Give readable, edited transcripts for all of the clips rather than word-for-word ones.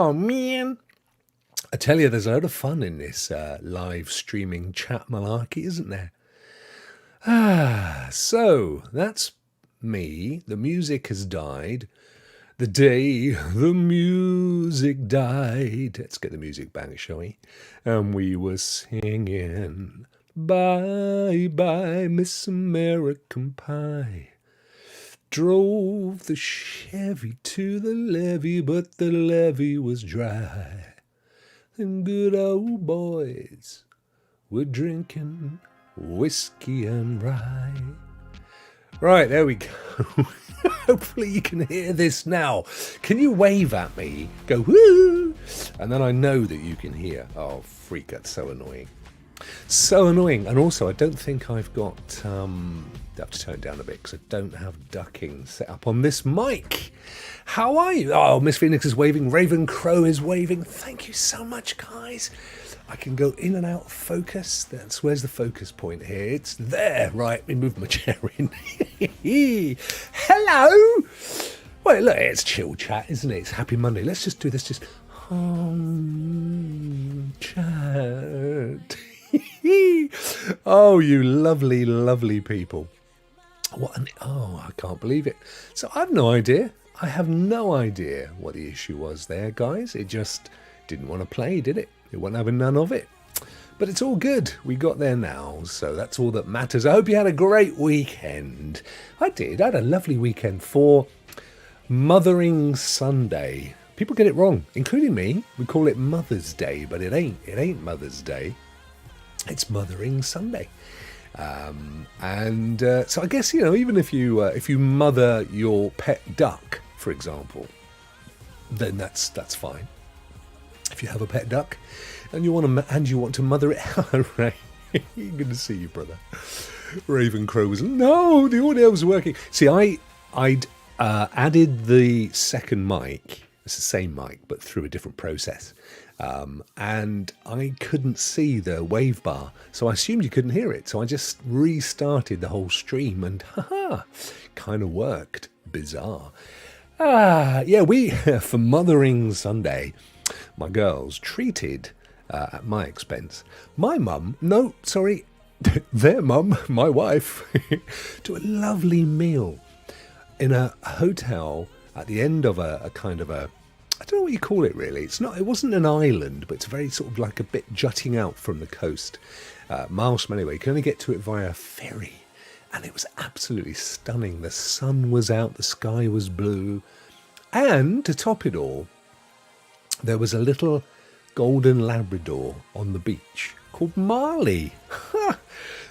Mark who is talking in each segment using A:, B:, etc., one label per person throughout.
A: Oh, man. I tell you, there's a lot of fun in this live streaming chat malarkey, isn't there? So that's me. The music has died. The day the music died. Let's get the music back, shall we? And we were singing, bye bye, Miss American Pie. Drove the Chevy to the levee, but the levee was dry. And good old boys were drinking whiskey and rye. Right, there we go. Hopefully you can hear this now. Can you wave at me? Go, woo! And then I know that you can hear. Oh, freak, that's so annoying. So annoying. And also, I don't think I've got... I have to turn it down a bit because I don't have ducking set up on this mic. How are you? Oh, Miss Phoenix is waving. Raven Crow is waving. Thank you so much, guys. I can go in and out of focus. Where's the focus point here? It's there. Right, let me move my chair in. Hello. Well, look, it's chill chat, isn't it? It's Happy Monday. Let's just do this. Just chat. Oh, you lovely, lovely people. Oh, I can't believe it. So I have no idea. I have no idea what the issue was there, guys. It just didn't want to play, did it? It wasn't having none of it. But it's all good. We got there now, so that's all that matters. I hope you had a great weekend. I did. I had a lovely weekend for Mothering Sunday. People get it wrong, including me. We call it Mother's Day, but it ain't. It ain't Mother's Day. It's Mothering Sunday. So I guess, you know, even if you mother your pet duck, for example, then that's fine. If you have a pet duck and you want to mother it, right? Good to see you, brother. Raven Crow was no, the audio was working. See, I'd added the second mic. It's the same mic, but through a different process. And I couldn't see the wave bar, so I assumed you couldn't hear it. So I just restarted the whole stream, and kind of worked. Bizarre. Yeah, we for Mothering Sunday, my girls treated at my expense my mum. No, sorry, their mum, my wife, to a lovely meal in a hotel at the end of a kind of a. I don't know what you call it really. It wasn't an island, but it's very sort of like a bit jutting out from the coast. Miles from anyway, you can only get to it via ferry. And it was absolutely stunning. The sun was out, the sky was blue. And to top it all, there was a little golden Labrador on the beach called Marley.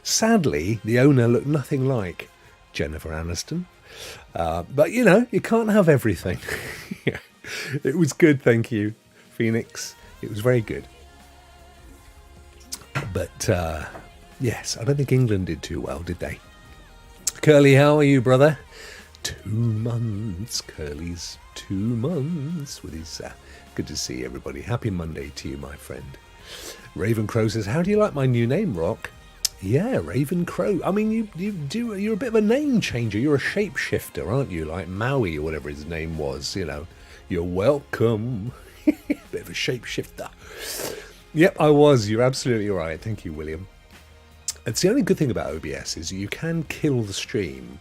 A: Sadly, the owner looked nothing like Jennifer Aniston. But, you know, you can't have everything. It was good, thank you, Phoenix. It was very good. But, yes, I don't think England did too well, did they? Curly, how are you, brother? 2 months. Curly's 2 months with his... good to see everybody. Happy Monday to you, my friend. Raven Crow says, how do you like my new name, Rokk? Yeah, Raven Crow. I mean, you're a bit of a name changer. You're a shapeshifter, aren't you? Like Maui or whatever his name was, you know. You're welcome. Bit of a shapeshifter. Yep, I was. You're absolutely right. Thank you, William. It's the only good thing about OBS is you can kill the stream.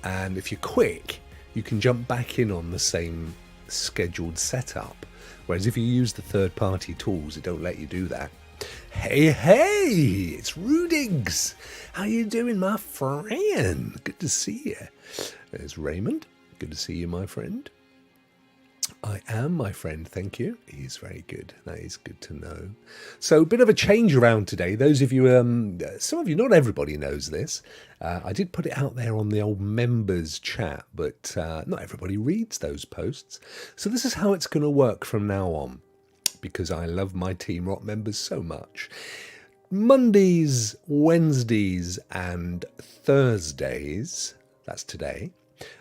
A: And if you're quick, you can jump back in on the same scheduled setup. Whereas if you use the third-party tools, it don't let you do that. Hey, it's Rudigs. How you doing, my friend? Good to see you. There's Raymond. Good to see you, my friend. I am, my friend, thank you. He's very good. That is good to know. So, a bit of a change around today. Those of you, some of you, not everybody knows this. I did put it out there on the old members chat, but not everybody reads those posts. So this is how it's going to work from now on, because I love my Team Rokk members so much. Mondays, Wednesdays, and Thursdays, that's today,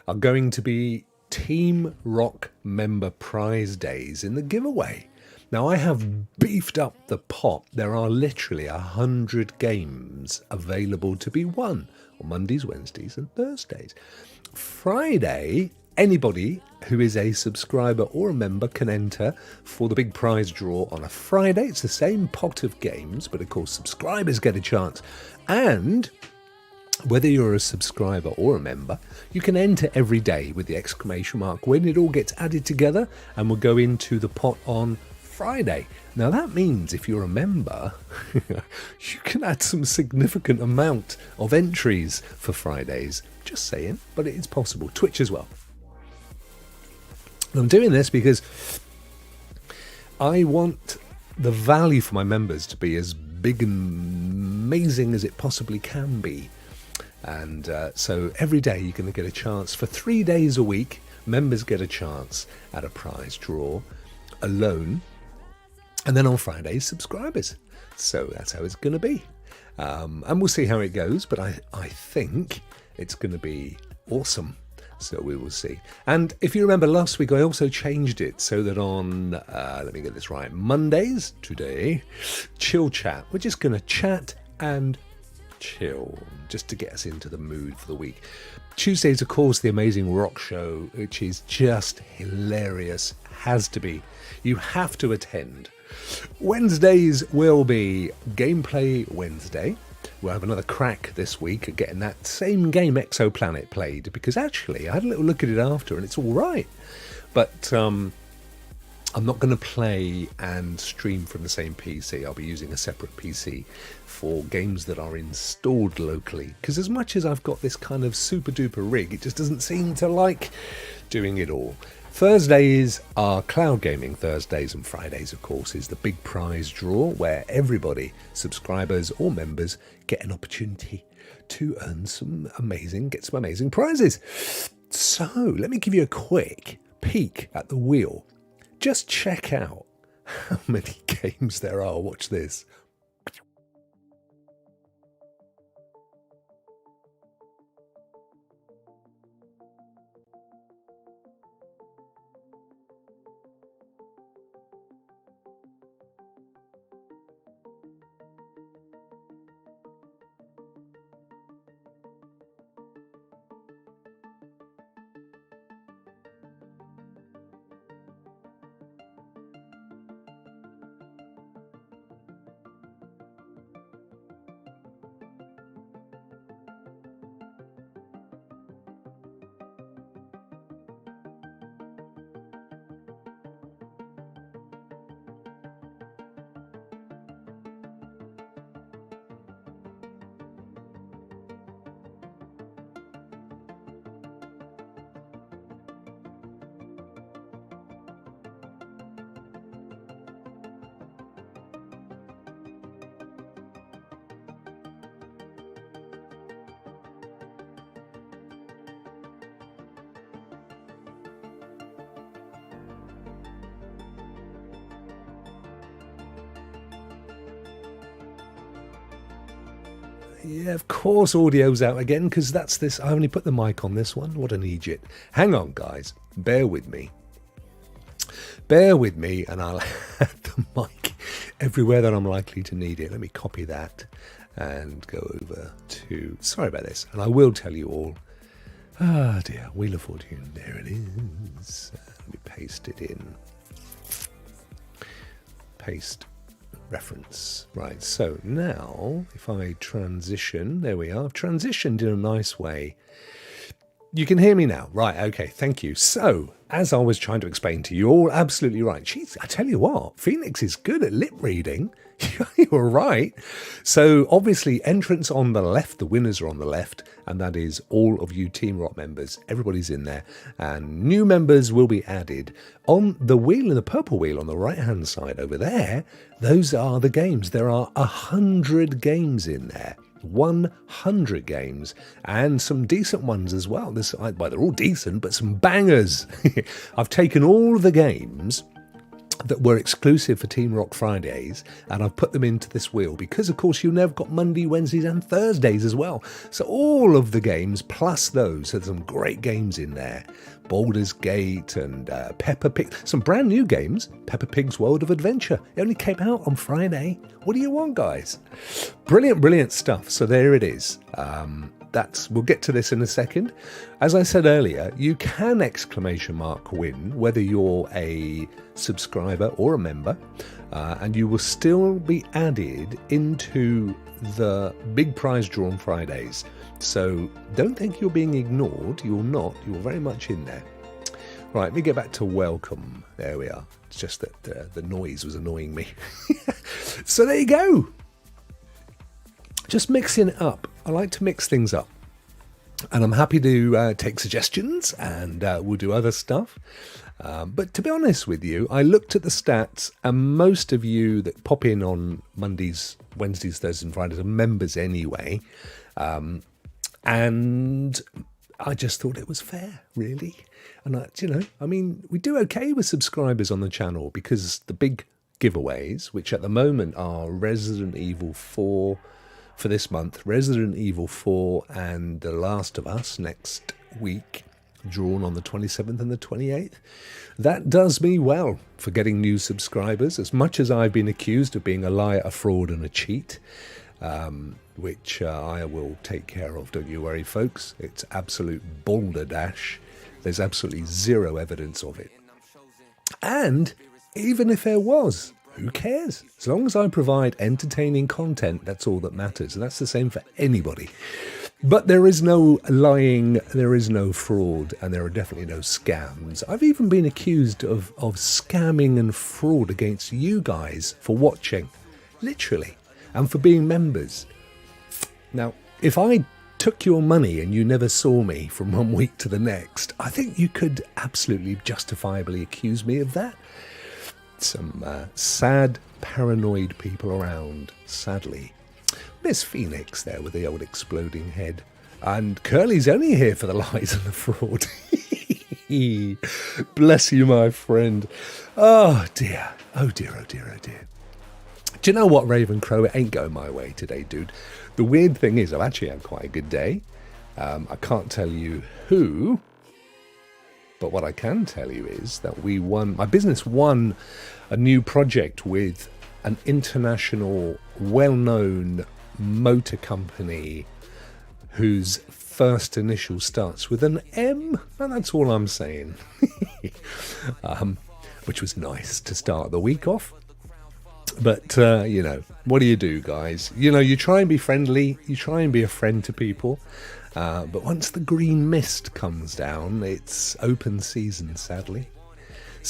A: are going to be Team Rokk member prize days in the giveaway. Now I have beefed up the pot. There are literally 100 games available to be won on Mondays, Wednesdays and Thursdays. Friday, anybody who is a subscriber or a member can enter for the big prize draw on a Friday. It's the same pot of games, but of course subscribers get a chance. And whether you're a subscriber or a member, you can enter every day with the exclamation mark when it all gets added together and will go into the pot on Friday. Now that means if you're a member, you can add some significant amount of entries for Fridays. Just saying, but it is possible. Twitch as well. I'm doing this because I want the value for my members to be as big and amazing as it possibly can be. And so every day you're going to get a chance. For 3 days a week, members get a chance at a prize draw alone. And then on Fridays, subscribers. So that's how it's going to be. And we'll see how it goes. But I think it's going to be awesome. So we will see. And if you remember last week, I also changed it so that on, let me get this right, Mondays, today, chill chat. We're just going to chat and chill, just to get us into the mood for the week. Tuesdays, of course, the amazing Rokk show, which is just hilarious. Has to be. You have to attend. Wednesdays will be Gameplay Wednesday. We'll have another crack this week at getting that same game Exoplanet played, because actually I had a little look at it after and it's all right. But I'm not going to play and stream from the same PC. I'll be using a separate PC for games that are installed locally. Because as much as I've got this kind of super duper rig, it just doesn't seem to like doing it all. Thursdays are Cloud Gaming Thursdays, and Fridays, of course, is the big prize draw where everybody, subscribers or members, get an opportunity to earn get some amazing prizes. So let me give you a quick peek at the wheel. Just check out how many games there are. Watch this. Yeah, of course audio's out again, because that's this. I only put the mic on this one. What an idiot. Hang on, guys. Bear with me. Bear with me, and I'll have the mic everywhere that I'm likely to need it. Let me copy that and go over to... Sorry about this. And I will tell you all. Ah, dear. Wheel of Fortune. There it is. Let me paste it in. Paste. Reference. Right, so now if I transition, there we are. I've transitioned in a nice way. You can hear me now. Right, okay, thank you. So, as I was trying to explain to you, you're all absolutely right. Jeez, I tell you what, Phoenix is good at lip reading. You were right. So, obviously, entrance on the left, the winners are on the left, and that is all of you Team Rokk members. Everybody's in there, and new members will be added. On the wheel, in the purple wheel on the right-hand side over there, those are the games. There are 100 games in there. 100 games, and some decent ones as well. Well, they're all decent, but some bangers. I've taken all the games that were exclusive for Team Rokk Fridays, and I've put them into this wheel because, of course, you've never got Monday, Wednesdays, and Thursdays as well. So all of the games plus those, there's some great games in there. Baldur's Gate and Peppa Pig, some brand new games. Peppa Pig's World of Adventure. It only came out on Friday. What do you want, guys? Brilliant, brilliant stuff. So there it is. we'll get to this in a second. As I said earlier, you can ! Win whether you're a subscriber or a member, and you will still be added into the big prize draw on Fridays. So don't think you're being ignored. You're not. You're very much in there. Right, let me get back to welcome. There we are. It's just that the noise was annoying me. So there you go. Just mixing it up. I like to mix things up. And I'm happy to take suggestions, and we'll do other stuff. But to be honest with you, I looked at the stats, and most of you that pop in on Mondays, Wednesdays, Thursdays and Fridays are members anyway. And I just thought it was fair, really. And, we do okay with subscribers on the channel, because the big giveaways, which at the moment are Resident Evil 4 for this month, Resident Evil 4 and The Last of Us next week, drawn on the 27th and the 28th. That does me well for getting new subscribers, as much as I've been accused of being a liar, a fraud and a cheat, which I will take care of, don't you worry folks. It's absolute balderdash. There's absolutely zero evidence of it. And even if there was, who cares? As long as I provide entertaining content, that's all that matters. And that's the same for anybody. But there is no lying, there is no fraud, and there are definitely no scams. I've even been accused of scamming and fraud against you guys for watching, literally, and for being members. Now, if I took your money and you never saw me from one week to the next, I think you could absolutely justifiably accuse me of that. Some sad, paranoid people around, sadly. Miss Phoenix there with the old exploding head. And Curly's only here for the lies and the fraud. Bless you, my friend. Oh, dear. Oh, dear, oh, dear, oh, dear. Do you know what, Raven Crow? It ain't going my way today, dude. The weird thing is, I've actually had quite a good day. I can't tell you who, but what I can tell you is that my business won a new project with an international, well-known motor company whose first initial starts with an M, and that's all I'm saying. Which was nice to start the week off. But, what do you do, guys? You try and be friendly, you try and be a friend to people, but once the green mist comes down, it's open season, sadly.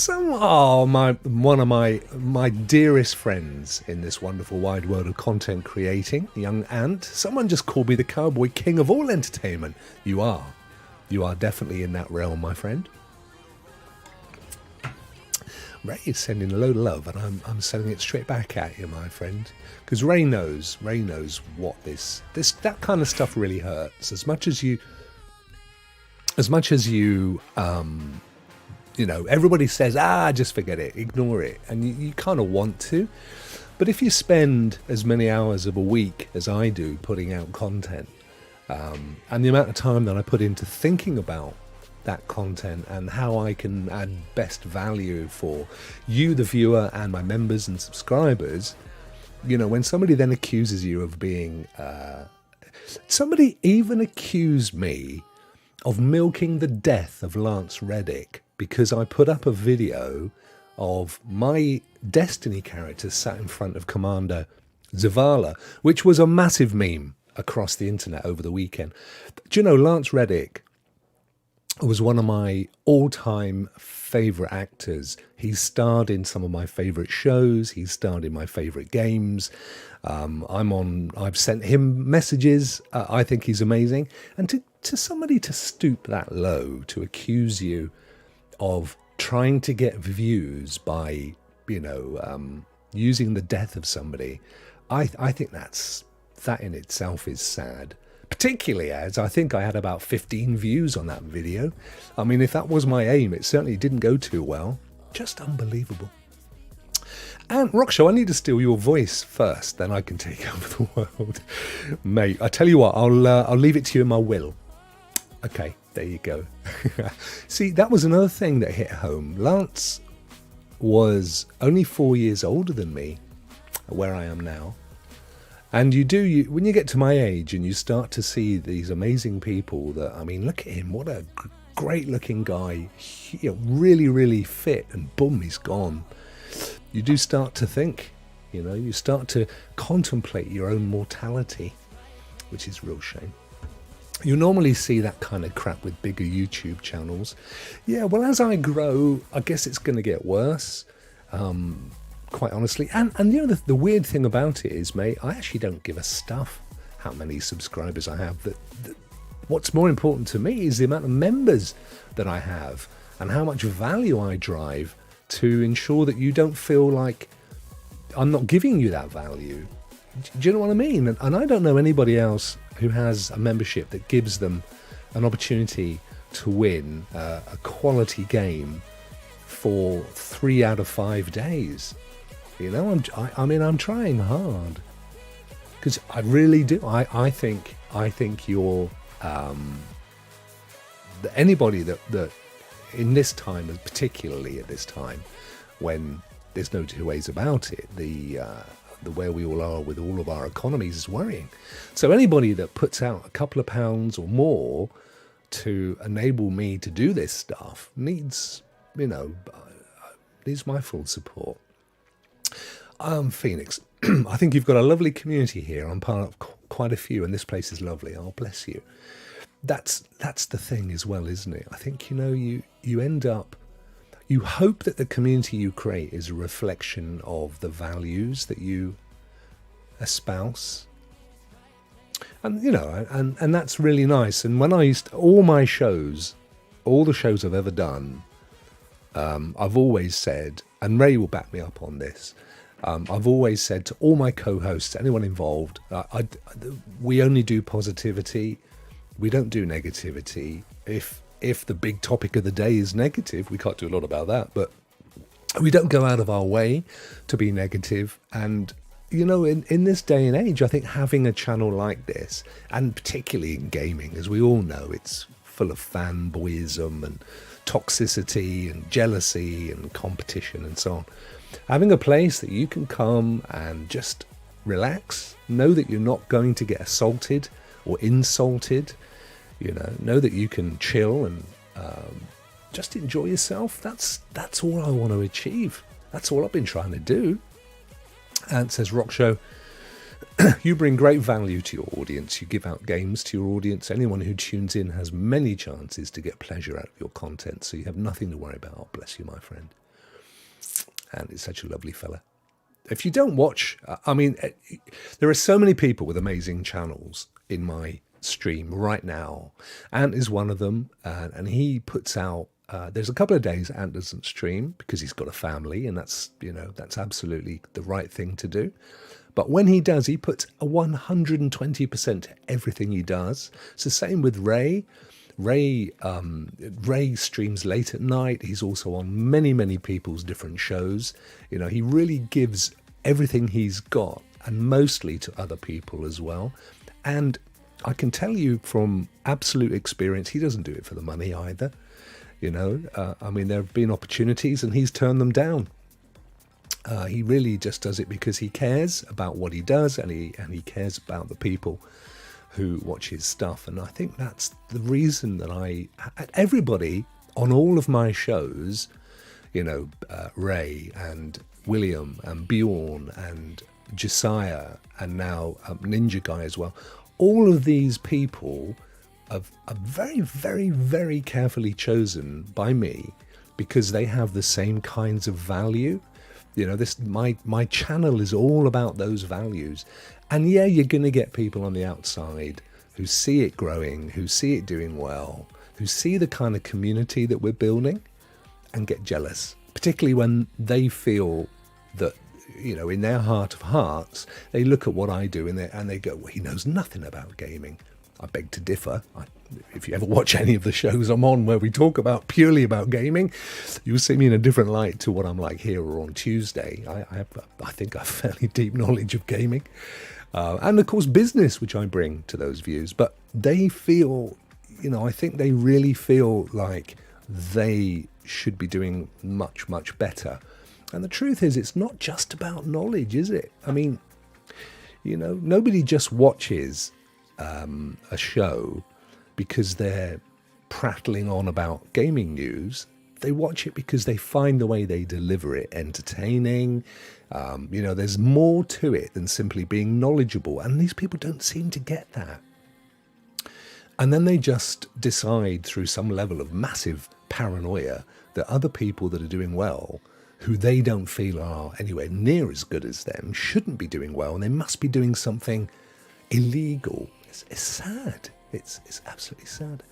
A: One of my dearest friends in this wonderful wide world of content creating, young Ant, someone just called me the cowboy king of all entertainment. You are definitely in that realm, my friend. Ray is sending a load of love, and I'm sending it straight back at you, my friend. Because Ray knows what that kind of stuff really hurts. As much as you, everybody says, just forget it, ignore it, and you kind of want to. But if you spend as many hours of a week as I do putting out content, and the amount of time that I put into thinking about that content and how I can add best value for you, the viewer, and my members and subscribers, when somebody then accuses you of being... somebody even accused me of milking the death of Lance Reddick because I put up a video of my Destiny character sat in front of Commander Zavala, which was a massive meme across the internet over the weekend. Do you know, Lance Reddick was one of my all-time favourite actors. He starred in some of my favourite shows. He starred in my favourite games. I've sent him messages. I think he's amazing. And to somebody to stoop that low, to accuse you of trying to get views by, using the death of somebody, I think that in itself is sad. Particularly as I think I had about 15 views on that video. I mean, if that was my aim, it certainly didn't go too well. Just unbelievable. And Rokk Show, I need to steal your voice first, then I can take over the world. Mate, I tell you what, I'll leave it to you in my will. Okay, there you go. See, that was another thing that hit home. Lance was only 4 years older than me, where I am now. And when you get to my age and you start to see these amazing people that, I mean, look at him, what a great looking guy, really, really fit, and boom, he's gone. You do start to think, you start to contemplate your own mortality, which is a real shame. You normally see that kind of crap with bigger YouTube channels. Yeah, well, as I grow, I guess it's going to get worse, quite honestly. And the weird thing about it is, mate, I actually don't give a stuff how many subscribers I have. What's more important to me is the amount of members that I have and how much value I drive to ensure that you don't feel like I'm not giving you that value. Do you know what I mean? And I don't know anybody else who has a membership that gives them an opportunity to win a quality game for 3 out of 5 days. I'm trying hard because I really do. I think you're anybody that in this time, and particularly at this time when there's no two ways about it, the where we all are with all of our economies is worrying. So anybody that puts out a couple of pounds or more to enable me to do this stuff needs my full support. Phoenix, I think you've got a lovely community here. I'm part of quite a few, and this place is lovely. Oh, bless you. That's the thing as well, isn't it? I think, you end up, you hope that the community you create is a reflection of the values that you espouse. And, and that's really nice. And when all the shows I've ever done, I've always said, and Ray will back me up on this, I've always said to all my co-hosts, anyone involved, we only do positivity. We don't do negativity. If the big topic of the day is negative, we can't do a lot about that, but we don't go out of our way to be negative. And, in this day and age, I think having a channel like this, and particularly in gaming, as we all know, it's full of fanboyism and toxicity and jealousy and competition and so on. Having a place that you can come and just relax, know that you're not going to get assaulted or insulted, know that you can chill and just enjoy yourself. That's all I want to achieve. That's all I've been trying to do. And it says, Rokk Show, you bring great value to your audience. You give out games to your audience. Anyone who tunes in has many chances to get pleasure out of your content, so you have nothing to worry about. Oh, bless you, my friend. And it's such a lovely fella. If you don't watch, there are so many people with amazing channels in my stream right now. Ant is one of them, and he puts out, there's a couple of days Ant doesn't stream because he's got a family, and that's absolutely the right thing to do. But when he does, he puts a 120% to everything he does. It's the same with Ray. Ray streams late at night. He's also on many, many people's different shows. He really gives everything he's got, and mostly to other people as well. And I can tell you from absolute experience, he doesn't do it for the money either. There have been opportunities and he's turned them down. He really just does it because he cares about what he does, and he cares about the people who watch his stuff. And I think that's the reason that everybody on all of my shows, Ray and William and Bjorn and Josiah and now Ninja Guy as well, all of these people are very, very, very carefully chosen by me because they have the same kinds of value. My channel is all about those values. And yeah, you're going to get people on the outside who see it growing, who see it doing well, who see the kind of community that we're building and get jealous, particularly when they feel that, in their heart of hearts, they look at what I do and they go, well, he knows nothing about gaming. I beg to differ. If you ever watch any of the shows I'm on where we talk purely about gaming, you'll see me in a different light to what I'm like here or on Tuesday. I think I have fairly deep knowledge of gaming. And of course business, which I bring to those views. But they feel, I think they really feel like they should be doing much, much better. And the truth is, it's not just about knowledge, is it? You know, nobody just watches a show because they're prattling on about gaming news. They watch it because they find the way they deliver it entertaining. You know, there's more to it than simply being knowledgeable, and these people don't seem to get that. And then they just decide through some level of massive paranoia that other people that are doing well, who they don't feel are anywhere near as good as them, shouldn't be doing well, and they must be doing something illegal. It's sad. It's absolutely sad.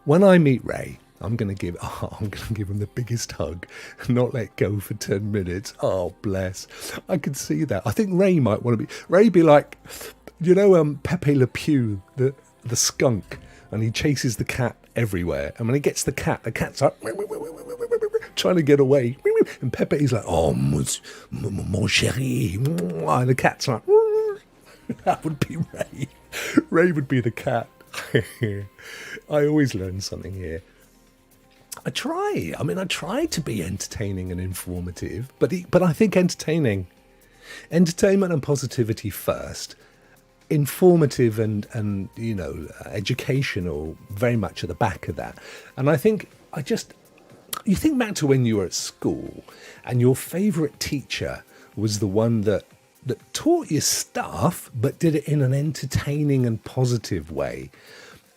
A: When I meet Ray, I'm going to give him the biggest hug, not let go for 10 minutes. Oh, bless. I could see that. I think Ray might want to be... Ray be like, you know, Pepe Le Pew, the skunk, and he chases the cat everywhere. And when he gets the cat's like... trying to get away. And Pepe's like, oh, mon chéri. And the cat's like... That would be Ray. Ray would be the cat. I always learn something here. I try to be entertaining and informative, but I think entertainment and positivity first, informative and you know, educational very much at the back of that. And I think you think back to when you were at school and your favourite teacher was the one that taught you stuff but did it in an entertaining and positive way.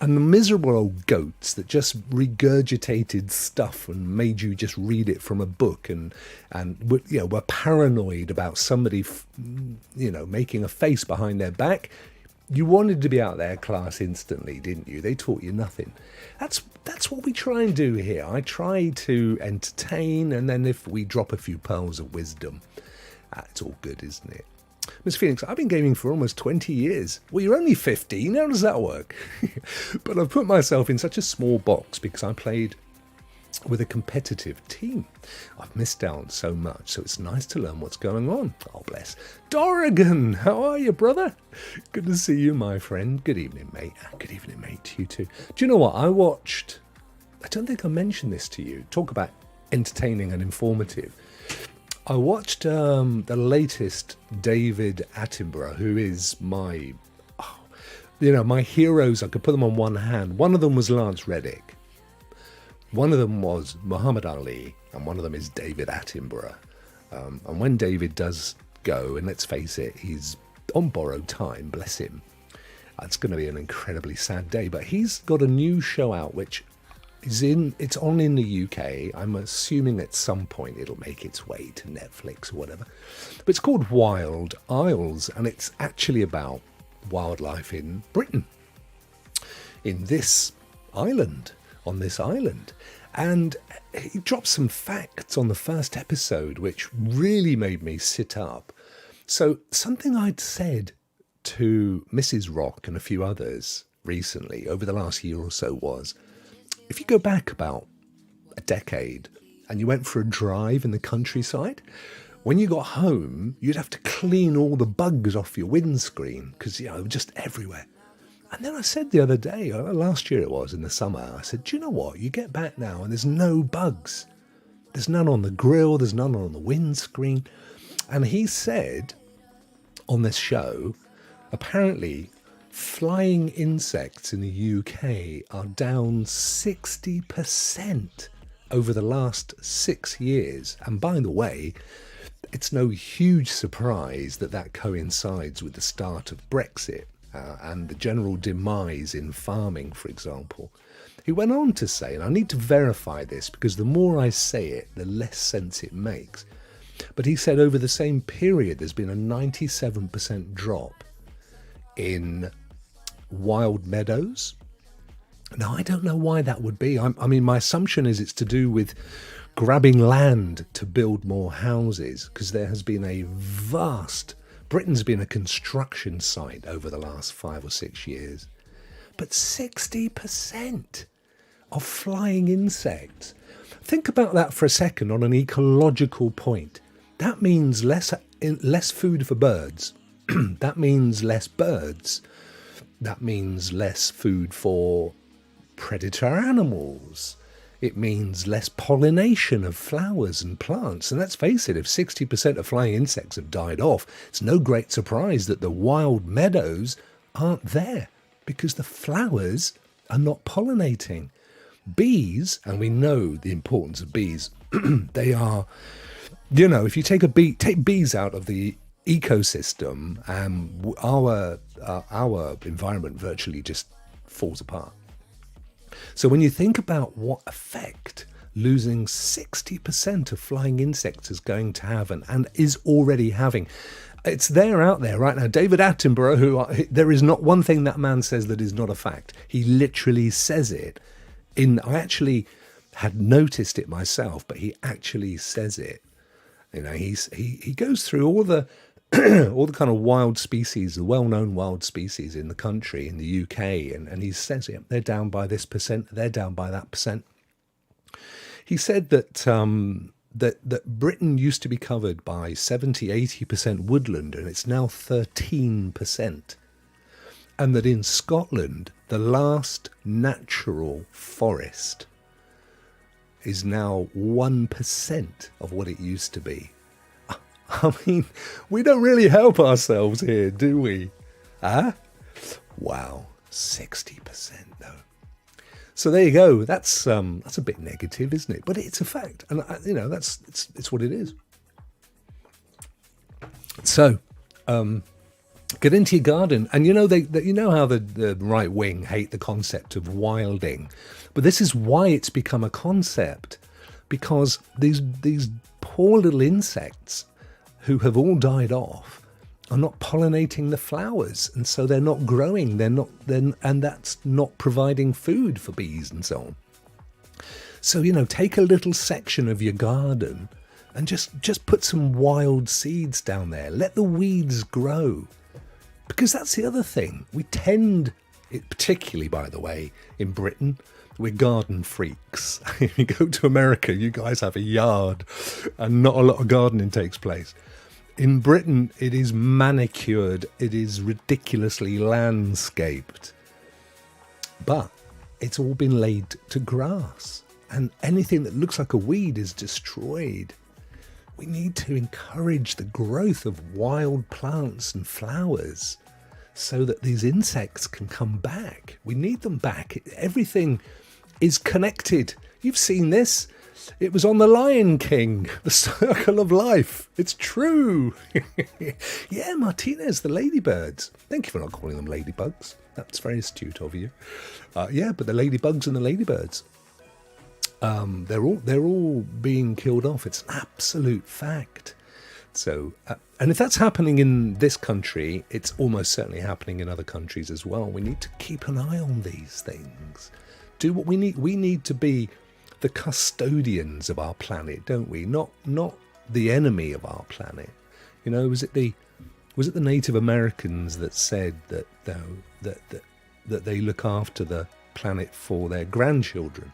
A: And the miserable old goats that just regurgitated stuff and made you just read it from a book and you know, were paranoid about somebody, you know, making a face behind their back. You wanted to be out their class instantly, didn't you? They taught you nothing. That's what we try and do here. I try to entertain, and then if we drop a few pearls of wisdom, it's all good, isn't it? Miss Phoenix, I've been gaming for almost 20 years. Well, you're only 15. How does that work? But I've put myself in such a small box because I played with a competitive team. I've missed out so much, so it's nice to learn what's going on. Oh, bless. Dorrigan, how are you, brother? Good to see you, my friend. Good evening, mate. Good evening, mate, to you too. Do you know what? I don't think I mentioned this to you. Talk about entertaining and informative. I watched the latest David Attenborough, who is my heroes. I could put them on one hand. One of them was Lance Reddick. One of them was Muhammad Ali, and one of them is David Attenborough. And when David does go, and let's face it, he's on borrowed time, bless him. It's going to be an incredibly sad day, but he's got a new show out, which it's on in the UK. I'm assuming at some point it'll make its way to Netflix or whatever. But it's called Wild Isles, and it's actually about wildlife in Britain, in this island, on this island. And he dropped some facts on the first episode, which really made me sit up. So something I'd said to Mrs. Rokk and a few others recently over the last year or so was, if you go back about a decade and you went for a drive in the countryside, when you got home, you'd have to clean all the bugs off your windscreen because, you know, just everywhere. And then I said the other day, last year it was, in the summer, I said, do you know what? You get back now and there's no bugs. There's none on the grill, there's none on the windscreen. And he said on this show, apparently flying insects in the UK are down 60% over the last 6 years. And by the way, it's no huge surprise that coincides with the start of Brexit and the general demise in farming, for example. He went on to say, and I need to verify this because the more I say it, the less sense it makes. But he said over the same period, there's been a 97% drop in wild meadows. Now, I don't know why that would be. I mean, my assumption is it's to do with grabbing land to build more houses, because there has been Britain's been a construction site over the last 5 or 6 years. But 60% of flying insects. Think about that for a second on an ecological point. That means less food for birds. That means less birds. That means less food for predator animals. it means less pollination of flowers and plants. And let's face it, if 60% of flying insects have died off, it's no great surprise that the wild meadows aren't there, because the flowers are not pollinating. Bees, and we know the importance of bees, they are, you know, if you take bees out of the ecosystem, our environment virtually just falls apart. So when you think about what effect losing 60% of flying insects is going to have, and is already having, it's there out there right now. David Attenborough, there is not one thing that man says that is not a fact. He literally says it. I actually had noticed it myself, but he actually says it. You know, he goes through all the all the kind of wild species, the well-known wild species in the country, in the UK, and he says, yeah, they're down by this percent, they're down by that percent. He said that that Britain used to be covered by 70-80% woodland, and it's now 13%. And that in Scotland, the last natural forest is now 1% of what it used to be. I mean, we don't really help ourselves here, do we? Huh? Wow, 60% though. So there you go. That's a bit negative, isn't it? But it's a fact, and you know, it's what it is. So, get into your garden, and you know you know how the right wing hate the concept of wilding, but this is why it's become a concept, because these poor little insects who have all died off are not pollinating the flowers, and so they're not growing. And that's not providing food for bees and so on. So, you know, take a little section of your garden and just put some wild seeds down there. Let the weeds grow, because that's the other thing. We tend, particularly by the way, in Britain, we're garden freaks. If you go to America, you guys have a yard, and not a lot of gardening takes place. In Britain, it is manicured, it is ridiculously landscaped, but it's all been laid to grass, and anything that looks like a weed is destroyed. We need to encourage the growth of wild plants and flowers so that these insects can come back. We need them back. Everything is connected. You've seen this. It was on The Lion King, the circle of life. It's true. Yeah, Martinez, the ladybirds. Thank you for not calling them ladybugs. That's very astute of you. Yeah, but the ladybugs and the ladybirds, they're all being killed off. It's an absolute fact. So, and if that's happening in this country, it's almost certainly happening in other countries as well. We need to keep an eye on these things. Do what we need. We need to be the custodians of our planet, don't we? Not the enemy of our planet. You know, was it the Native Americans that said that they look after the planet for their grandchildren?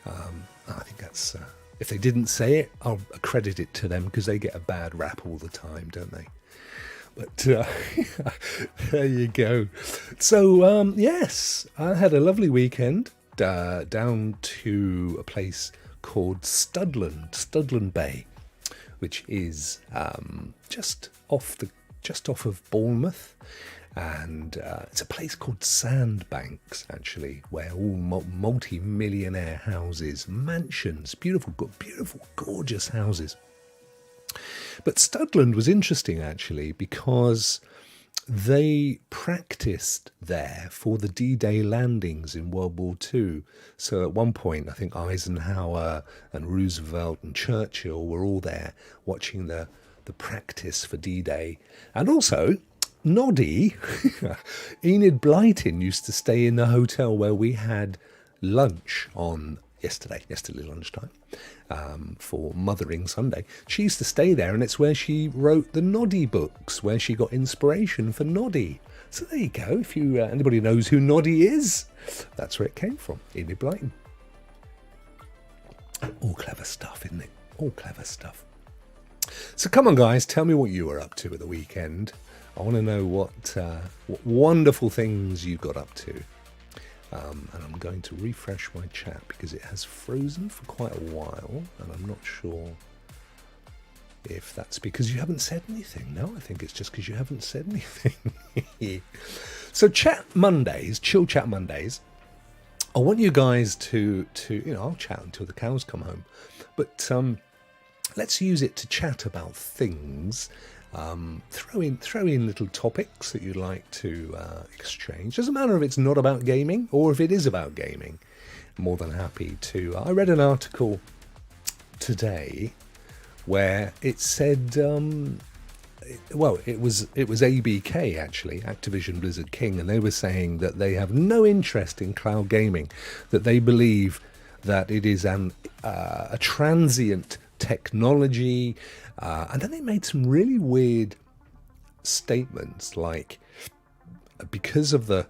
A: I think that's if they didn't say it, I'll accredit it to them, because they get a bad rap all the time, don't they? But there you go. So yes, I had a lovely weekend. Down to a place called Studland Bay, which is just off of Bournemouth, and it's a place called Sandbanks, actually, where all multi-millionaire houses, mansions, beautiful, gorgeous houses. But Studland was interesting, actually, because they practiced there for the D-Day landings in World War II. So at one point, I think Eisenhower and Roosevelt and Churchill were all there watching the practice for D-Day. And also, Noddy, Enid Blyton, used to stay in the hotel where we had lunch on yesterday lunchtime, for Mothering Sunday. She used to stay there, and it's where she wrote the Noddy books, where she got inspiration for Noddy. So there you go. If you anybody knows who Noddy is, that's where it came from, Enid Blyton. All clever stuff, isn't it? All clever stuff. So come on, guys, tell me what you were up to at the weekend. I want to know what wonderful things you got up to. And I'm going to refresh my chat because it has frozen for quite a while, and I'm not sure if that's because you haven't said anything. No, I think it's just because you haven't said anything. So Chat Mondays, Chill Chat Mondays, I want you guys to I'll chat until the cows come home, but let's use it to chat about things. Throw in little topics that you'd like to exchange. Doesn't matter if it's not about gaming or if it is about gaming. I'm more than happy to. I read an article today where it said, it was ABK actually, Activision Blizzard King, and they were saying that they have no interest in cloud gaming, that they believe that it is a transient technology, and then they made some really weird statements like, because of the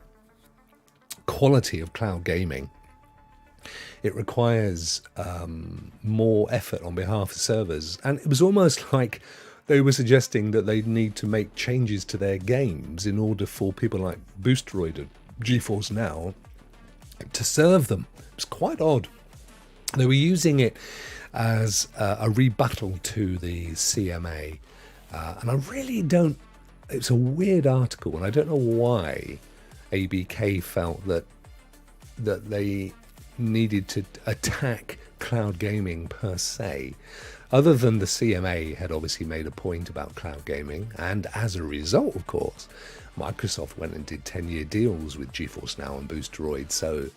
A: quality of cloud gaming, it requires more effort on behalf of servers, and it was almost like they were suggesting that they need to make changes to their games in order for people like Boosteroid and GeForce Now to serve them. It was quite odd. They were using it as a rebuttal to the CMA, and I really don't. It's a weird article, and I don't know why ABK felt that they needed to attack cloud gaming per se, other than the CMA had obviously made a point about cloud gaming, and as a result, of course, Microsoft went and did 10-year deals with GeForce Now and Boosteroid. So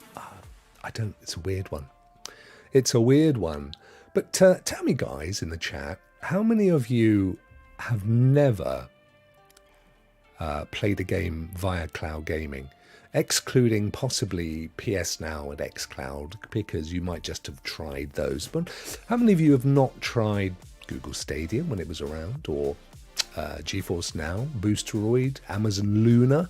A: it's a weird one. It's a weird one. But tell me, guys, in the chat, how many of you have never played a game via cloud gaming, excluding possibly PS Now and xCloud, because you might just have tried those? But how many of you have not tried Google Stadia when it was around, or GeForce Now, Boosteroid, Amazon Luna,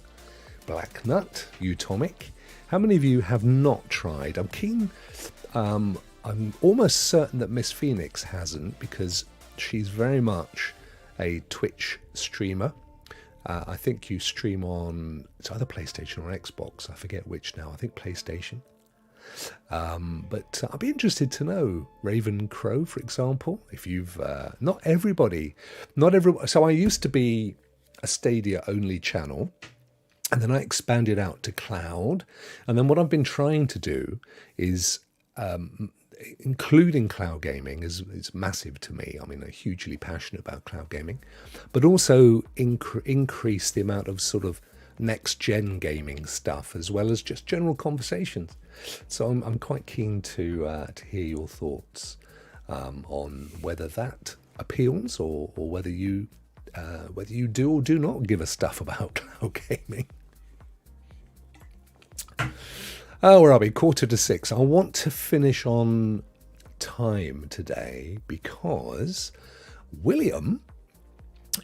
A: Black Nut, Utomic? How many of you have not tried? I'm keen. I'm almost certain that Miss Phoenix hasn't, because she's very much a Twitch streamer. I think you stream on, it's either PlayStation or Xbox. I forget which now. I think PlayStation. But I'd be interested to know, Raven Crow, for example, if you've, not everybody. So I used to be a Stadia only channel, and then I expanded out to cloud. And then what I've been trying to do is, including cloud gaming is massive to me. I mean, I'm hugely passionate about cloud gaming, but also increase the amount of sort of next gen gaming stuff, as well as just general conversations. So I'm quite keen to hear your thoughts on whether that appeals, or whether you do or do not give a stuff about cloud gaming. Oh, where are we? 5:45. I want to finish on time today because William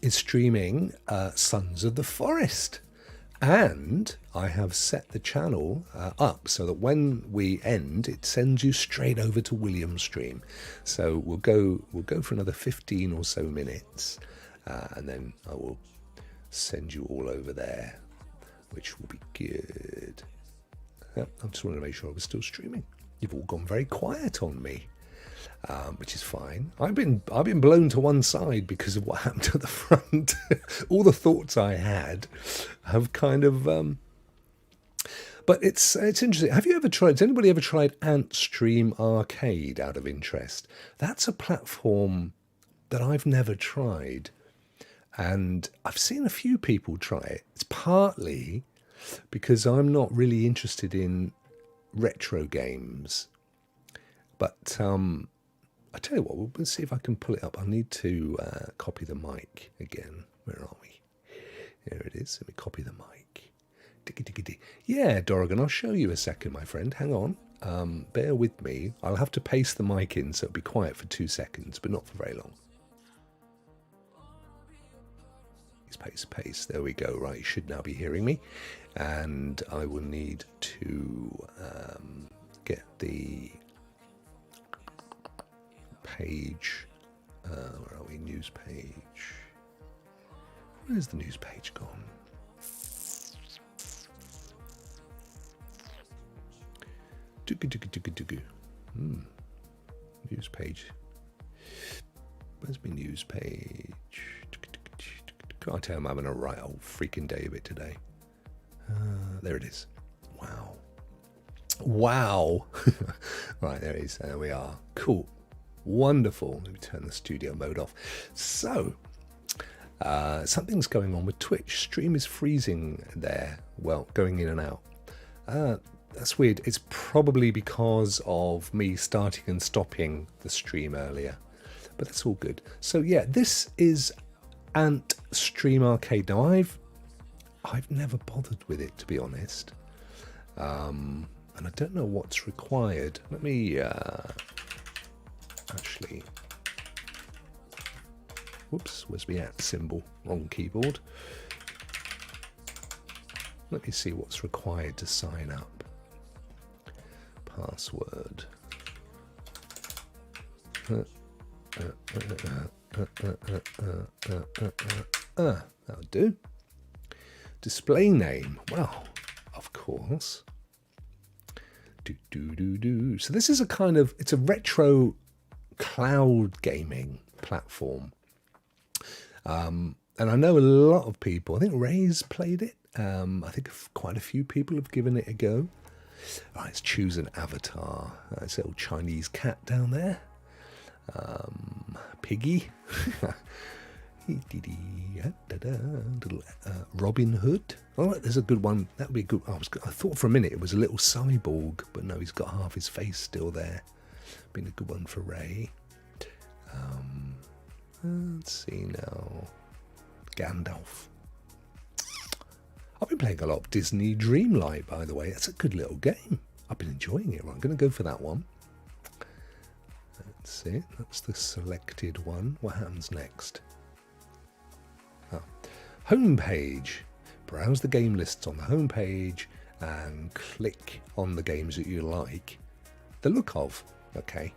A: is streaming Sons of the Forest, and I have set the channel up so that when we end, it sends you straight over to William's stream. So we'll go for another 15 or so minutes, and then I will send you all over there, which will be good. Yeah, I just wanted to make sure I was still streaming. You've all gone very quiet on me, which is fine. I've been blown to one side because of what happened at the front. All the thoughts I had have kind of. But it's interesting. Have you ever tried? Has anybody ever tried Antstream Arcade out of interest? That's a platform that I've never tried, and I've seen a few people try it. It's partly because I'm not really interested in retro games. But I tell you what, we'll see if I can pull it up. I need to copy the mic again. Where are we? There it is. Let me copy the mic. Diggy. Yeah, Dorrigan, I'll show you a second, my friend. Hang on. Bear with me. I'll have to paste the mic in so it'll be quiet for 2 seconds, but not for very long. Paste. There we go. Right, you should now be hearing me. And I will need to get the page. Where are we? News page. Where's the news page gone? News page. Where's my news page? Can't tell I'm having a right old freaking day of it today. There it is. Wow. Wow. Right, there it is. There we are. Cool. Wonderful. Let me turn the studio mode off. So, something's going on with Twitch. Stream is freezing there. Well, going in and out. That's weird. It's probably because of me starting and stopping the stream earlier. But that's all good. So yeah, this is Ant Stream Arcade. Now I've never bothered with it, to be honest. And I don't know what's required. Let me actually. Whoops, where's my @ symbol? Wrong keyboard. Let me see what's required to sign up. Password. That'll do. Display name. Well, of course. So this is a kind of, it's a retro cloud gaming platform. And I know a lot of people, I think Ray's played it. I think quite a few people have given it a go. Right, let's choose an avatar. There's a little Chinese cat down there. Piggy. Little Robin Hood. Oh, there's a good one. That would be good. I thought for a minute it was a little cyborg, but no, he's got half his face still there. Been a good one for Ray. Let's see now. Gandalf. I've been playing a lot of Disney Dreamlight, by the way. That's a good little game. I've been enjoying it. Right, I'm going to go for that one. That's it. That's the selected one. What happens next? Oh. Home page. Browse the game lists on the home page and click on the games that you like the look of. Okay.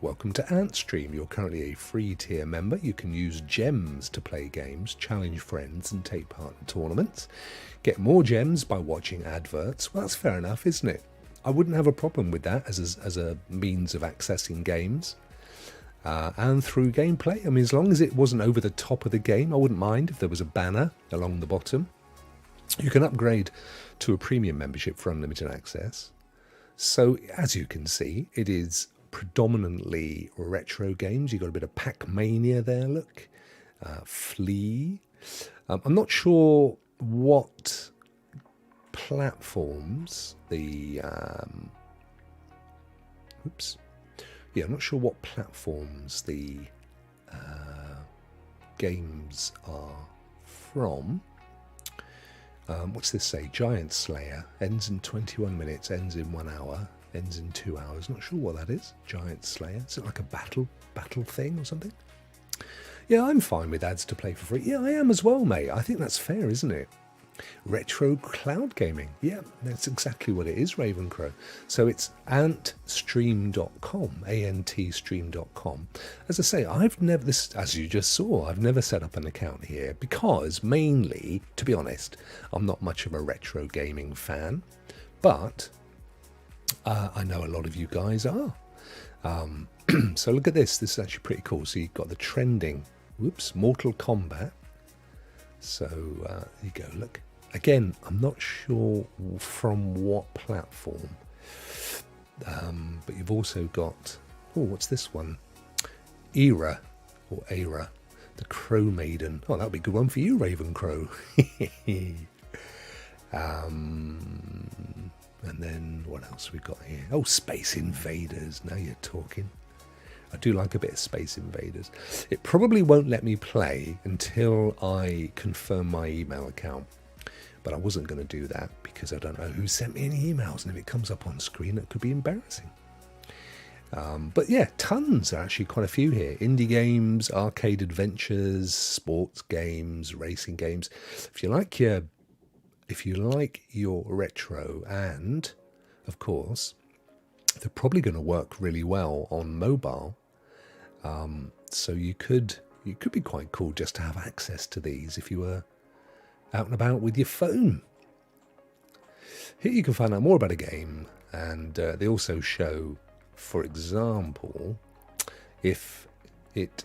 A: Welcome to Antstream. You're currently a free tier member. You can use gems to play games, challenge friends, and take part in tournaments. Get more gems by watching adverts. Well, that's fair enough, isn't it? I wouldn't have a problem with that as a means of accessing games. And through gameplay. I mean, as long as it wasn't over the top of the game, I wouldn't mind if there was a banner along the bottom. You can upgrade to a premium membership for unlimited access. So, as you can see, it is predominantly retro games. You've got a bit of Pac-Mania there, look. Flea. I'm not sure what platforms the... oops. Yeah, I'm not sure what platforms the games are from. What's this say? Giant Slayer. Ends in 21 minutes, ends in 1 hour, ends in 2 hours. Not sure what that is. Giant Slayer. Is it like a battle thing or something? Yeah, I'm fine with ads to play for free. Yeah, I am as well, mate. I think that's fair, isn't it? Retro cloud gaming. Yeah, that's exactly what it is, Ravencrow. So it's antstream.com, antstream.com. As I say, I've never, this, as you just saw, I've never set up an account here because mainly, to be honest, I'm not much of a retro gaming fan, but I know a lot of you guys are. So look at this. This is actually pretty cool. So you've got the trending, whoops, Mortal Kombat. So there you go, look. Again, I'm not sure from what platform. But you've also got, oh, what's this one? Era, or Era, the Crow Maiden. Oh, that would be a good one for you, Ravencrow. And then what else we got here? Oh, Space Invaders. Now you're talking. I do like a bit of Space Invaders. It probably won't let me play until I confirm my email account. But I wasn't going to do that because I don't know who sent me any emails. And if it comes up on screen, it could be embarrassing. But yeah, tons. There are actually quite a few here. Indie games, arcade adventures, sports games, racing games. If you like your retro, and of course, they're probably going to work really well on mobile. So you could be quite cool just to have access to these if you were out and about with your phone. Here you can find out more about a game, And they also show, for example, if it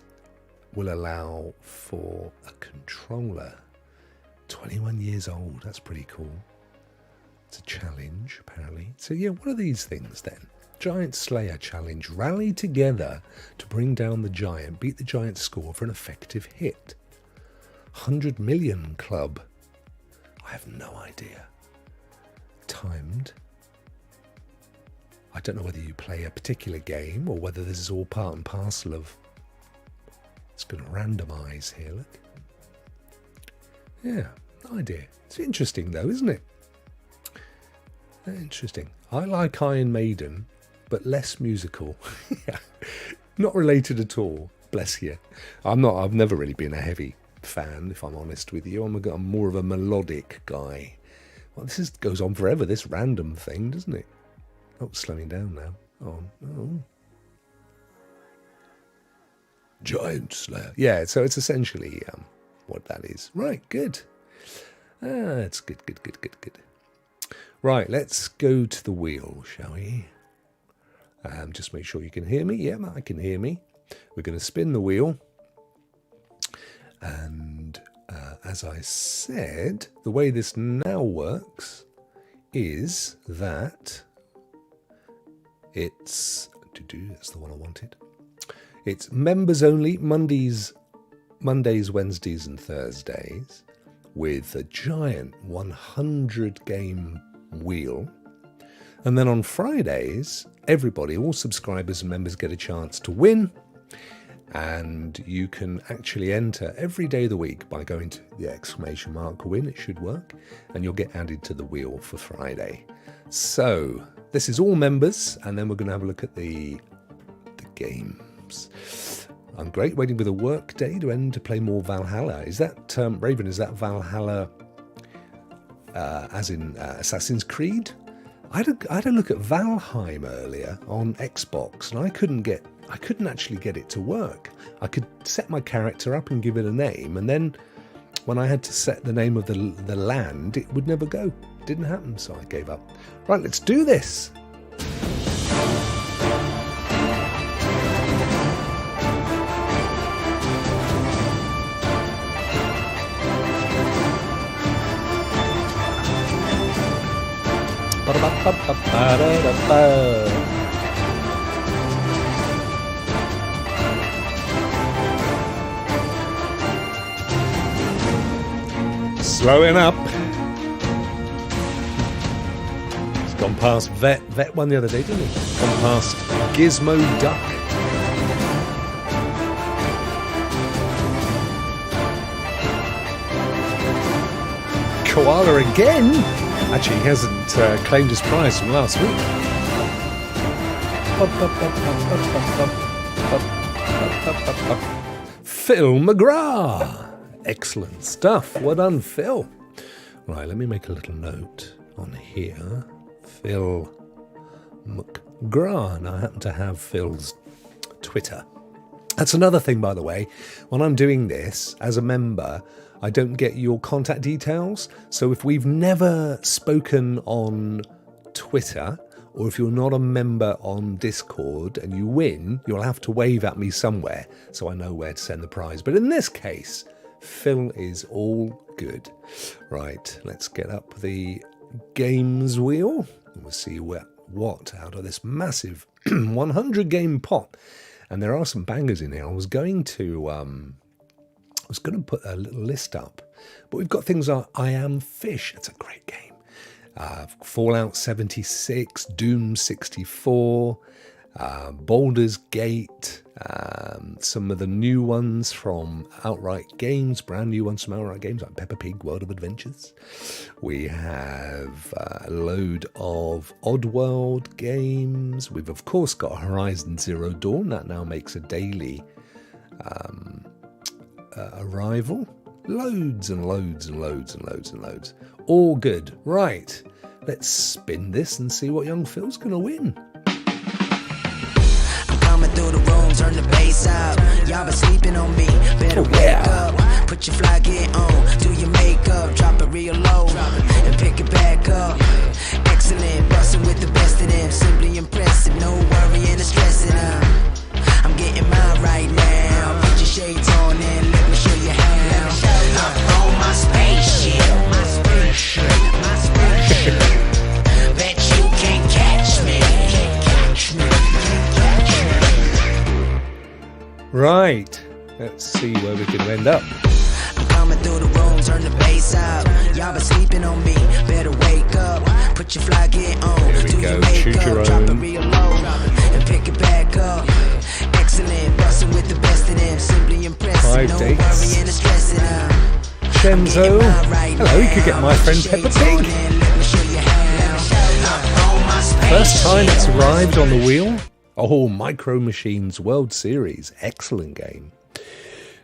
A: will allow for a controller. 21 years old, that's pretty cool. It's a challenge, apparently. So yeah, what are these things then? Giant Slayer challenge. Rally together to bring down the giant. Beat the giant score for an effective hit. 100 million club. I have no idea. Timed. I don't know whether you play a particular game or whether this is all part and parcel of... It's going to randomise here, look. Yeah, no idea. It's interesting though, isn't it? Interesting. I like Iron Maiden, but less musical. Yeah. Not related at all. Bless you. I've never really been a heavy fan, if I'm honest with you. I'm more of a melodic guy. Well, this goes on forever, this random thing, doesn't it? Oh, slowing down now. Oh. Giant Slayer. Yeah, so it's essentially what that is. Right, good. It's good. Right, let's go to the wheel, shall we? Just make sure you can hear me. Yeah, I can hear me. We're going to spin the wheel. And as I said, the way this now works is that it's... That's the one I wanted. It's members only, Mondays, Wednesdays and Thursdays, with a giant 100 game wheel. And then on Fridays, everybody, all subscribers and members get a chance to win. And you can actually enter every day of the week by going to the exclamation mark win. It should work. And you'll get added to the wheel for Friday. So this is all members. And then we're going to have a look at the games. I'm great. Waiting for the work day to end to play more Valhalla. Is that, Raven, is that Valhalla as in Assassin's Creed? I had a look at Valheim earlier on Xbox, and I couldn't actually get it to work. I could set my character up and give it a name, and then when I had to set the name of the land, it would never go. It didn't happen, so I gave up. Right, let's do this. Slowing up. He's gone past Vet one the other day, didn't he? Gone past Gizmo Duck. Koala again? Actually, he hasn't claimed his prize from last week. Phil McGrath. Excellent stuff. Well done, Phil. Right, let me make a little note on here. Phil McGrath. And I happen to have Phil's Twitter. That's another thing, by the way. When I'm doing this, as a member, I don't get your contact details. So if we've never spoken on Twitter, or if you're not a member on Discord and you win, you'll have to wave at me somewhere so I know where to send the prize. But in this case, Phil is all good. Right, let's get up the games wheel. We'll see what out of this massive 100 game pot. And there are some bangers in here. I was going to put a little list up, but we've got things like I Am Fish. That's a great game. Fallout 76, Doom 64, Baldur's Gate, some of the new ones from Outright Games, brand new ones from Outright Games, like Peppa Pig World of Adventures. We have a load of Oddworld games. We've, of course, got Horizon Zero Dawn. That now makes a daily arrival. Loads and loads and loads and loads and loads. All good. Right, let's spin this and see what young Phil's going to win.
B: I'm coming through the room, turn the bass up. Y'all been sleeping on me, better wake up. Put your fly gear on, do your makeup, drop it real low, and pick it back up. Excellent, bustin' with the best of them.
A: Right, let's see where we're going to end up.
B: I'm coming through the room, turn the bass up. Y'all been sleeping on me, better wake up. Put your fly gear on,
A: Here we
B: do
A: go,
B: your makeup,
A: choose your
B: drop it
A: own.
B: real low, and pick it back up. Excellent, busting with the best of them, simply impressive.
A: 5
B: No
A: dates.
B: worrying or stressing out.
A: Shenzo. Hello, you could get my friend Peppa Pig. First time it's arrived on the wheel. Oh, Micro Machines World Series. Excellent game.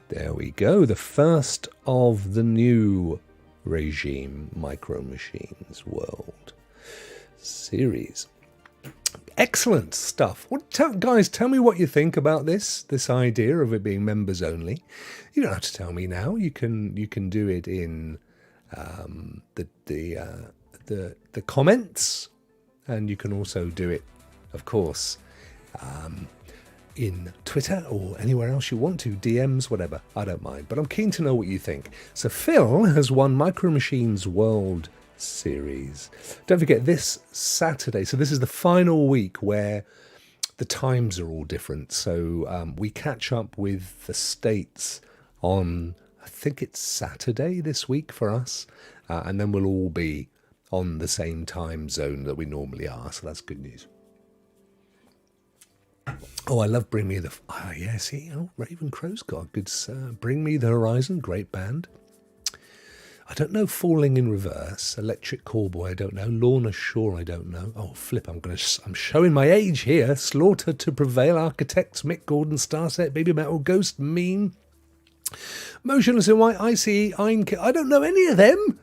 A: There we go. The first of the new regime, Micro Machines World Series. Excellent stuff. Guys, tell me what you think about this idea of it being members only. You don't have to tell me now. You can do it in the comments, and you can also do it, of course, in Twitter or anywhere else you want to, DMs, whatever. I don't mind, but I'm keen to know what you think. So Phil has won Micro Machines World Series. Don't forget, this Saturday, so this is the final week where the times are all different. So we catch up with the States on, I think it's Saturday this week for us, and then we'll all be on the same time zone that we normally are, so that's good news. Oh, I love Bring Me the... Ah, yeah, see, Raven Crow's got a good... Bring Me the Horizon, great band. I don't know Falling in Reverse, Electric Callboy, I don't know, Lorna Shore, I don't know. Oh, flip, I'm showing my age here. Slaughter to Prevail, Architects, Mick Gordon, Starset, Baby Metal, Ghost, Mean, Motionless in White, ICE, Einke. I don't know any of them,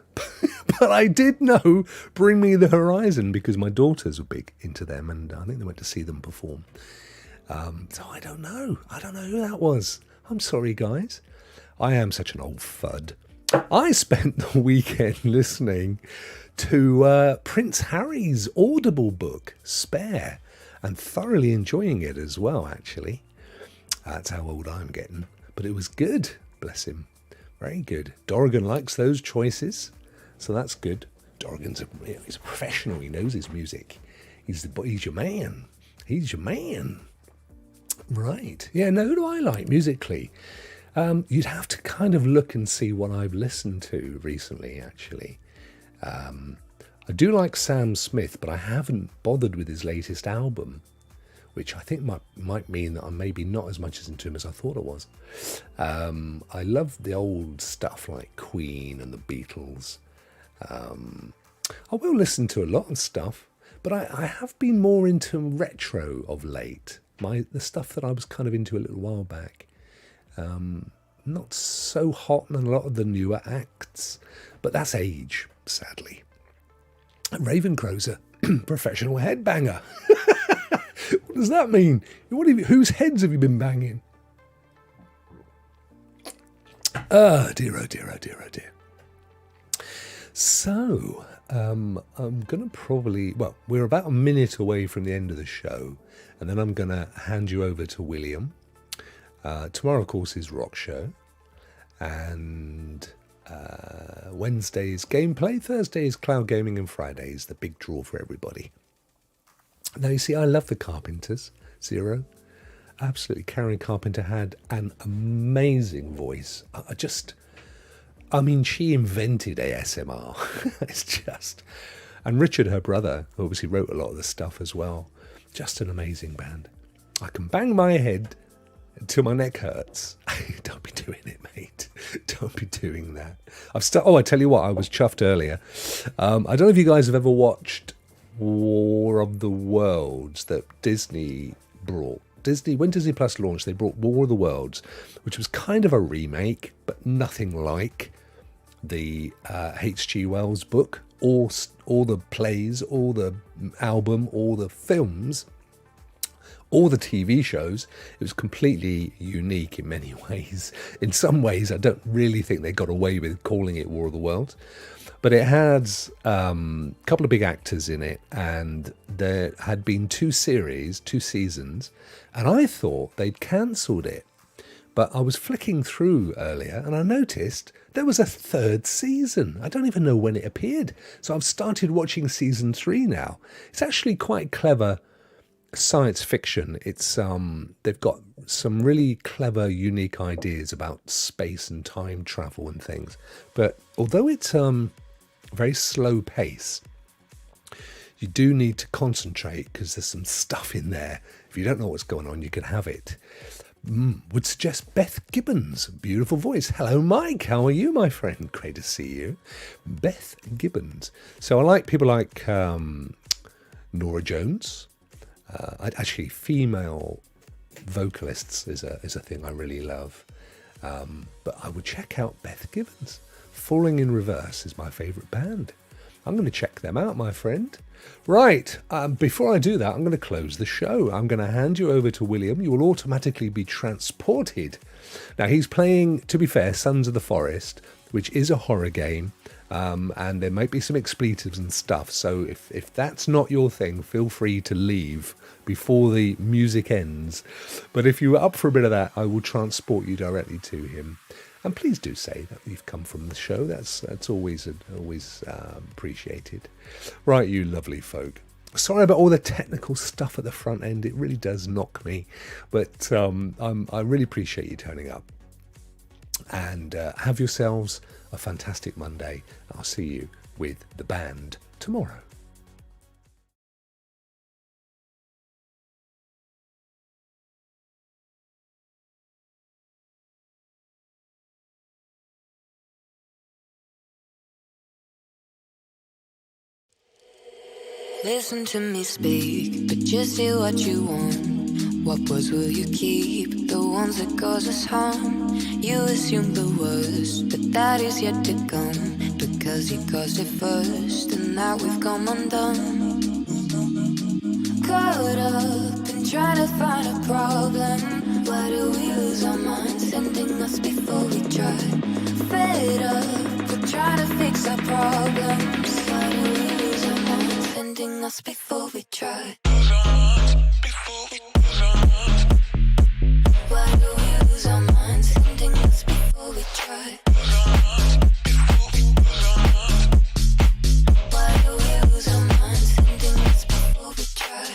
A: but I did know Bring Me the Horizon because my daughters were big into them, and I think they went to see them perform. So I don't know who that was. I'm sorry, guys. I am such an old fud. I spent the weekend listening to Prince Harry's Audible book, Spare, and thoroughly enjoying it as well, actually. That's how old I'm getting. But it was good, bless him. Very good. Dorgan likes those choices, so that's good. Dorgan's he's a professional. He knows his music. He's your man. He's your man. Right. Yeah, no, who do I like musically? You'd have to kind of look and see what I've listened to recently, actually. I do like Sam Smith, but I haven't bothered with his latest album, which I think might mean that I'm maybe not as much into him as I thought I was. I love the old stuff like Queen and the Beatles. I will listen to a lot of stuff, but I have been more into retro of late. The stuff that I was kind of into a little while back. Not so hot on a lot of the newer acts, but that's age, sadly. Ravencrow's a professional headbanger. What does that mean? Whose heads have you been banging? Oh dear, oh dear, oh dear, oh dear. So, I'm going to probably... Well, we're about a minute away from the end of the show, and then I'm going to hand you over to William. Tomorrow, of course, is Rokk Show, and Wednesday's gameplay, Thursday's cloud gaming, and Friday's the big draw for everybody. Now, you see, I love the Carpenters, Zero. Absolutely, Karen Carpenter had an amazing voice. I mean, she invented ASMR. It's just... And Richard, her brother, who obviously wrote a lot of the stuff as well. Just an amazing band. I can bang my head until my neck hurts. Don't be doing it, mate. Don't be doing that. I tell you what, I was chuffed earlier. I don't know if you guys have ever watched War of the Worlds that Disney brought. When Disney Plus launched, they brought War of the Worlds, which was kind of a remake, but nothing like the H.G. Wells book, or the plays, or the album, or the films, or the TV shows. It was completely unique in many ways. In some ways, I don't really think they got away with calling it War of the Worlds. But it had a couple of big actors in it, and there had been 2 seasons, and I thought they'd cancelled it. But I was flicking through earlier, and I noticed there was a 3rd season. I don't even know when it appeared. So I've started watching season 3 now. It's actually quite clever science fiction. It's they've got some really clever, unique ideas about space and time travel and things. But although it's very slow pace, you do need to concentrate because there's some stuff in there. If you don't know what's going on, you can have it. Would suggest Beth Gibbons. Beautiful voice. Hello, Mike. How are you, my friend? Great to see you. Beth Gibbons. So I like people like Nora Jones. Actually, female vocalists is a thing I really love. But I would check out Beth Gibbons. Falling in Reverse is my favourite band. I'm going to check them out, my friend. Right, before I do that, I'm going to close the show. I'm going to hand you over to William. You will automatically be transported. Now, he's playing, to be fair, Sons of the Forest, which is a horror game, and there might be some expletives and stuff. So if that's not your thing, feel free to leave before the music ends. But if you're up for a bit of that, I will transport you directly to him. And please do say that you've come from the show. That's always appreciated. Right, you lovely folk. Sorry about all the technical stuff at the front end. It really does knock me. But I really appreciate you turning up. And have yourselves a fantastic Monday. I'll see you with the band tomorrow.
C: Listen to me speak, but just say what you want. What words will you keep? The ones that cause us harm. You assume the worst, but that is yet to come. Because you caused it first, and now we've come undone. Caught up in trying to find a problem. Why do we lose our minds, sending us before we try? Fed up, we're trying to fix our problems. Why do we lose our minds, sending us before we try? Why do we lose our minds, sending us before we try? Why do we lose our minds, sending us before we try?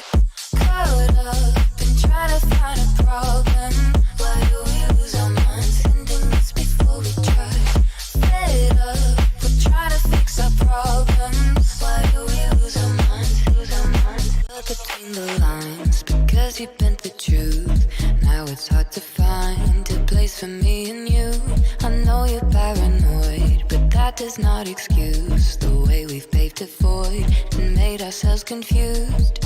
C: Caught up in trying to find a problem. Why do we lose our minds, sending us before we try? Fed up, we're trying to fix our problems. Why do we lose our minds, lose our minds? Look between the lines, because you bent the truth. Now it's hard to find a place for me and you. I know you're paranoid, but that does not excuse the way we've paved a void and made ourselves confused.